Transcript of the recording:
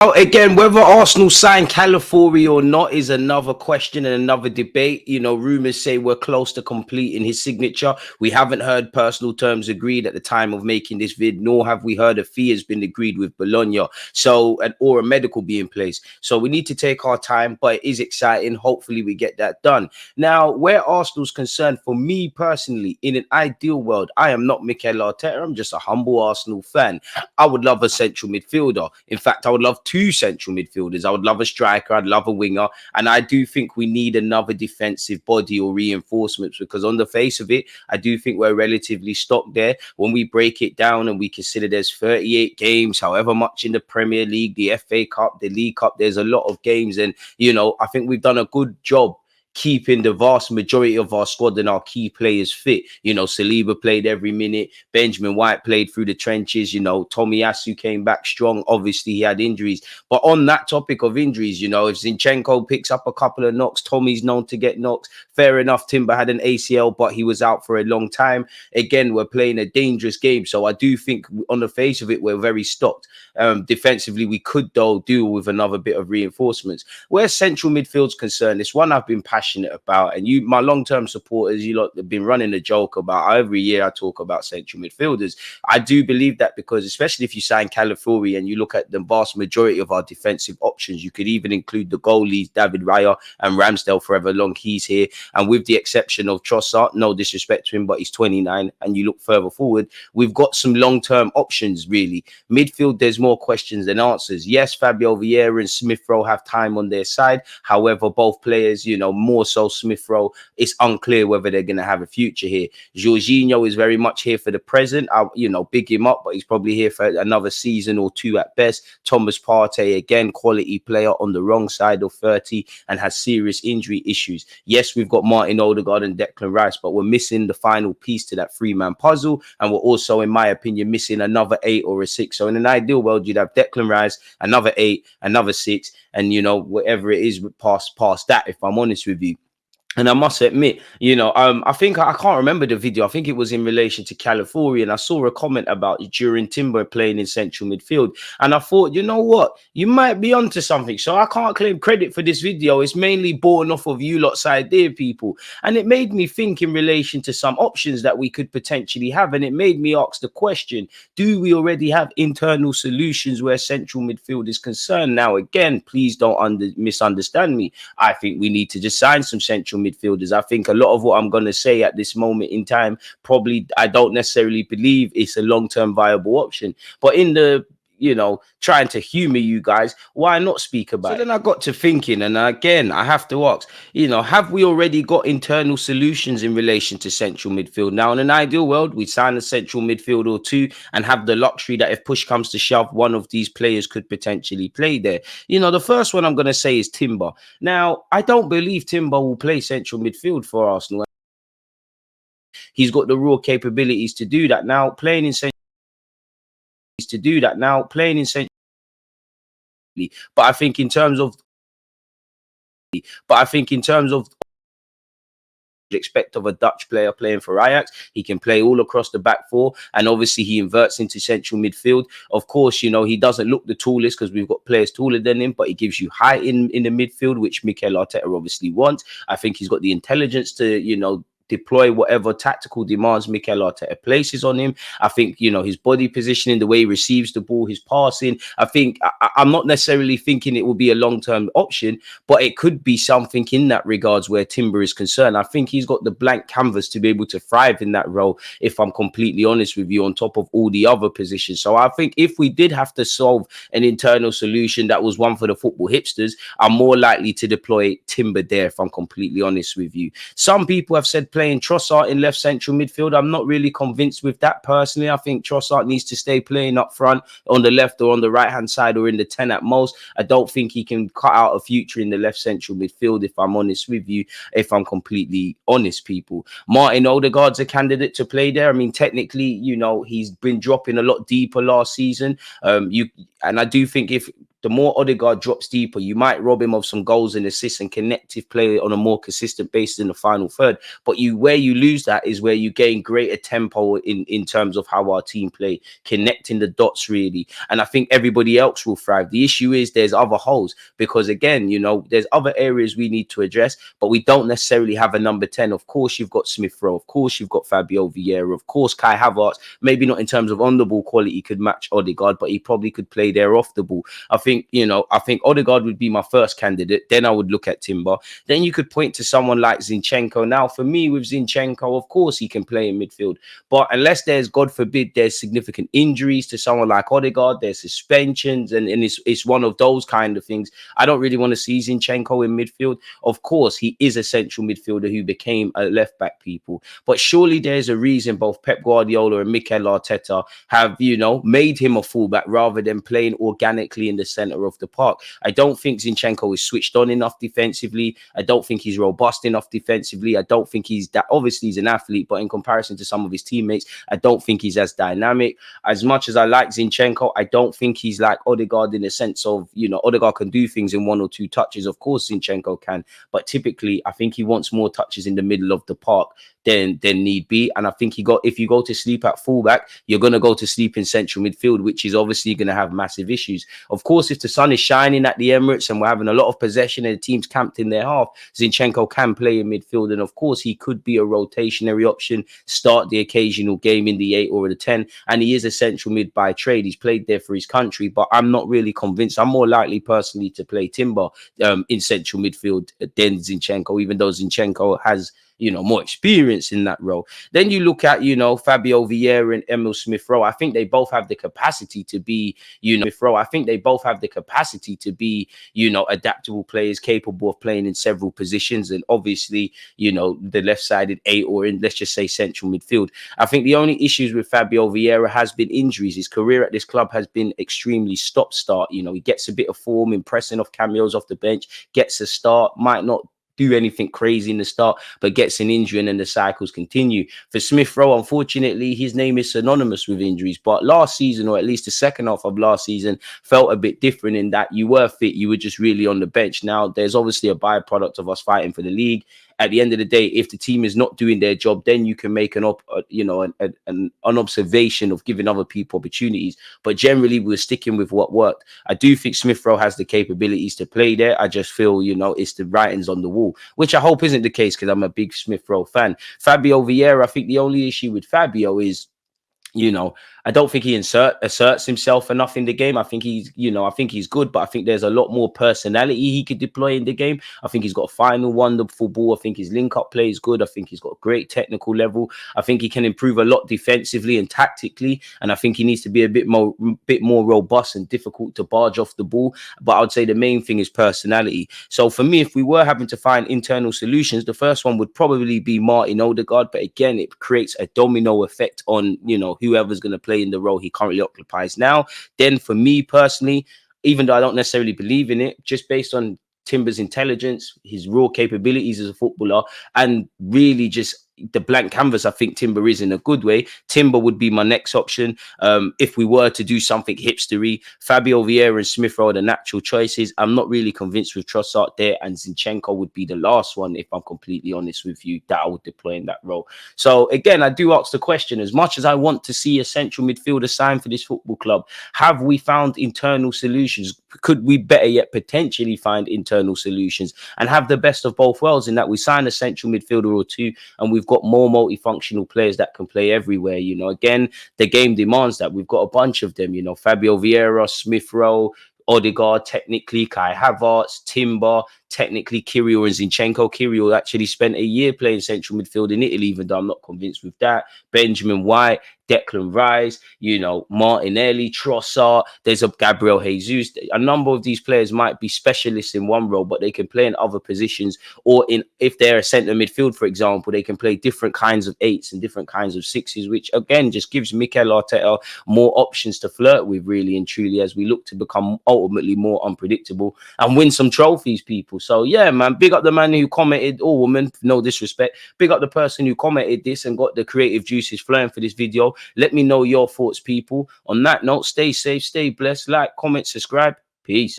Again, whether Arsenal sign Calafiori or not is another question and another debate. Rumours say we're close to completing his signature. We haven't heard personal terms agreed at the time of making this vid, nor have we heard a fee has been agreed with Bologna, or a medical be in place. So we need to take our time, but it is exciting. Hopefully we get that done. Now, where Arsenal's concerned, for me personally, in an ideal world, I am not Mikel Arteta. I'm just a humble Arsenal fan. I would love a central midfielder. In fact, I would love two central midfielders. I would love a striker. I'd love a winger. And I do think we need another defensive body or reinforcements, because on the face of it, I do think we're relatively stocked there. When we break it down and we consider there's 38 games, however much in the Premier League, the FA Cup, the League Cup, there's a lot of games. And, I think we've done a good job keeping the vast majority of our squad and our key players fit. Saliba played every minute. Benjamin White played through the trenches. Tomiyasu came back strong. Obviously, he had injuries. But on that topic of injuries, if Zinchenko picks up a couple of knocks, Tommy's known to get knocks. Fair enough, Timber had an ACL, but he was out for a long time. Again, we're playing a dangerous game. So I do think on the face of it, we're very stocked. Defensively, we could, though, deal with another bit of reinforcements. Where central midfield's concerned, it's one I've been passionate about, and my long-term supporters, you lot have been running a joke about every year I talk about central midfielders. I do believe that, because especially if you sign Calafiori and you look at the vast majority of our defensive options, you could even include the goalies, David Raya and Ramsdale, forever long he's here, and with the exception of Trossard, no disrespect to him, but he's 29, and you look further forward, we've got some long-term options. Really, midfield, there's more questions than answers. Yes, Fabio Vieira and Smith Rowe have time on their side. However, both players, more so Smith Rowe, it's unclear whether they're going to have a future here. Jurrien is very much here for the present. Big him up, but he's probably here for another season or two at best. Thomas Partey, again, quality player on the wrong side of 30 and has serious injury issues. Yes, we've got Martin Odegaard and Declan Rice, but we're missing the final piece to that three-man puzzle, and we're also, in my opinion, missing another 8 or a 6. So in an ideal world, you'd have Declan Rice, another 8, another 6, and whatever it is past that, if I'm honest with you. And I must admit, I think I can't remember the video. I think it was in relation to Calafiori, and I saw a comment about Jurrien Timber playing in central midfield. And I thought, you know what? You might be onto something. So I can't claim credit for this video. It's mainly born off of you lot's idea, people. And it made me think in relation to some options that we could potentially have. And it made me ask the question, do we already have internal solutions where central midfield is concerned? Now, again, please don't misunderstand me. I think we need to just sign some central midfielders. I think a lot of what I'm going to say at this moment in time, probably I don't necessarily believe it's a long-term viable option. But in the trying to humor you guys, why not speak about it? So then I got to thinking, and again, I have to ask, have we already got internal solutions in relation to central midfield? Now, in an ideal world, we sign a central midfield or two and have the luxury that if push comes to shove, one of these players could potentially play there. The first one I'm going to say is Timber. Now, I don't believe Timber will play central midfield for Arsenal. He's got the raw capabilities to do that. Now, playing in central but I think in terms of expect of a Dutch player playing for Ajax, he can play all across the back four, and obviously he inverts into central midfield. Of course, he doesn't look the tallest because we've got players taller than him, but he gives you height in the midfield, which Mikel Arteta obviously wants. I think he's got the intelligence to deploy whatever tactical demands Mikel Arteta places on him. I think, his body positioning, the way he receives the ball, his passing, I think I'm not necessarily thinking it will be a long-term option, but it could be something in that regards where Timber is concerned. I think he's got the blank canvas to be able to thrive in that role, if I'm completely honest with you, on top of all the other positions. So I think if we did have to solve an internal solution that was one for the football hipsters, I'm more likely to deploy Timber there, if I'm completely honest with you. Some people have said playing Trossard in left central midfield. I'm not really convinced with that personally. I think Trossard needs to stay playing up front on the left or on the right hand side or in the 10 at most. I don't think he can cut out a future in the left central midfield, if I'm honest with you, if I'm completely honest, people. Martin Odegaard's a candidate to play there. I mean, technically, he's been dropping a lot deeper last season. And I do think if the more Odegaard drops deeper, you might rob him of some goals and assists and connective play on a more consistent basis in the final third. But where you lose that is where you gain greater tempo in terms of how our team play, connecting the dots really. And I think everybody else will thrive. The issue is there's other holes because again, there's other areas we need to address, but we don't necessarily have a number 10. Of course, you've got Smith Rowe. Of course, you've got Fabio Vieira. Of course, Kai Havertz, maybe not in terms of on the ball quality could match Odegaard, but he probably could play there off the ball. I think Odegaard would be my first candidate. Then I would look at Timber. Then you could point to someone like Zinchenko. Now, for me, with Zinchenko, of course, he can play in midfield. But unless there's, God forbid, there's significant injuries to someone like Odegaard, there's suspensions, and it's one of those kind of things. I don't really want to see Zinchenko in midfield. Of course, he is a central midfielder who became a left-back, people. But surely there's a reason both Pep Guardiola and Mikel Arteta have, made him a fullback rather than playing organically in the centre of the park. I don't think Zinchenko is switched on enough defensively. I don't think he's robust enough defensively. I don't think he's that. Obviously, he's an athlete, but in comparison to some of his teammates, I don't think he's as dynamic. As much as I like Zinchenko, I don't think he's like Odegaard in the sense of, Odegaard can do things in 1 or 2 touches. Of course, Zinchenko can, but typically, I think he wants more touches in the middle of the park than need be. And I think if you go to sleep at fullback, you're going to go to sleep in central midfield, which is obviously going to have massive issues. Of course, if the sun is shining at the Emirates and we're having a lot of possession and the team's camped in their half, Zinchenko can play in midfield. And of course, he could be a rotationary option, start the occasional game in the 8 or the 10. And he is a central mid by trade. He's played there for his country, but I'm not really convinced. I'm more likely personally to play Timber in central midfield than Zinchenko, even though Zinchenko has more experience in that role. Then you look at, Fabio Vieira and Emil Smith Rowe. I think they both have the capacity to be, adaptable players capable of playing in several positions. And obviously, the left-sided 8 or in, let's just say, central midfield. I think the only issues with Fabio Vieira has been injuries. His career at this club has been extremely stop-start. He gets a bit of form, impressing off cameos off the bench, gets a start, might not do anything crazy in the start, but gets an injury and then the cycles continue. For Smith Rowe, unfortunately, his name is synonymous with injuries, but last season, or at least the second half of last season, felt a bit different in that you were fit, you were just really on the bench. Now, there's obviously a byproduct of us fighting for the league. At the end of the day, if the team is not doing their job, then you can make an observation of giving other people opportunities. But generally, we're sticking with what worked. I do think Smith Rowe has the capabilities to play there. I just feel, it's the writings on the wall, which I hope isn't the case because I'm a big Smith Rowe fan. Fabio Vieira, I think the only issue with Fabio is, I don't think he asserts himself enough in the game. I think he's good, but I think there's a lot more personality he could deploy in the game. I think he's got a final wonderful ball. I think his link-up play is good. I think he's got a great technical level. I think he can improve a lot defensively and tactically, and I think he needs to be a bit more robust and difficult to barge off the ball. But I would say the main thing is personality. So for me, if we were having to find internal solutions, the first one would probably be Martin Odegaard. But again, it creates a domino effect on, whoever's going to play in the role he currently occupies now. Then for me personally, even though I don't necessarily believe in it, just based on Timber's intelligence, his raw capabilities as a footballer, and really just the blank canvas I think Timber is in a good way, Timber would be my next option. If we were to do something hipstery, Fabio Vieira and Smith Rowe are the natural choices. I'm not really convinced with Trossard there, and Zinchenko would be the last one, if I'm completely honest with you, that I would deploy in that role. So again, I do ask the question, as much as I want to see a central midfielder signed for this football club, have we found internal solutions? Could we, better yet, potentially find internal solutions and have the best of both worlds, in that we sign a central midfielder or two and we've got more multifunctional players that can play everywhere? Again, the game demands that. We've got a bunch of them, Fabio Vieira, Smith Rowe, Odegaard, technically Kai Havertz, Timber, technically Kirill and Zinchenko. Kirill actually spent a year playing central midfield in Italy, even though I'm not convinced with that. Benjamin White, Declan Rice, Martinelli, Trossard. There's a Gabriel Jesus. A number of these players might be specialists in one role, but they can play in other positions. Or if they're a centre midfield, for example, they can play different kinds of 8s and different kinds of 6s, which again just gives Mikel Arteta more options to flirt with, really and truly, as we look to become ultimately more unpredictable and win some trophies, people. So yeah, man, big up the man who commented, or woman, no disrespect, big up the person who commented this and got the creative juices flowing for this video. Let me know your thoughts, people. On that note, stay safe, stay blessed, like, comment, subscribe. Peace. Peace.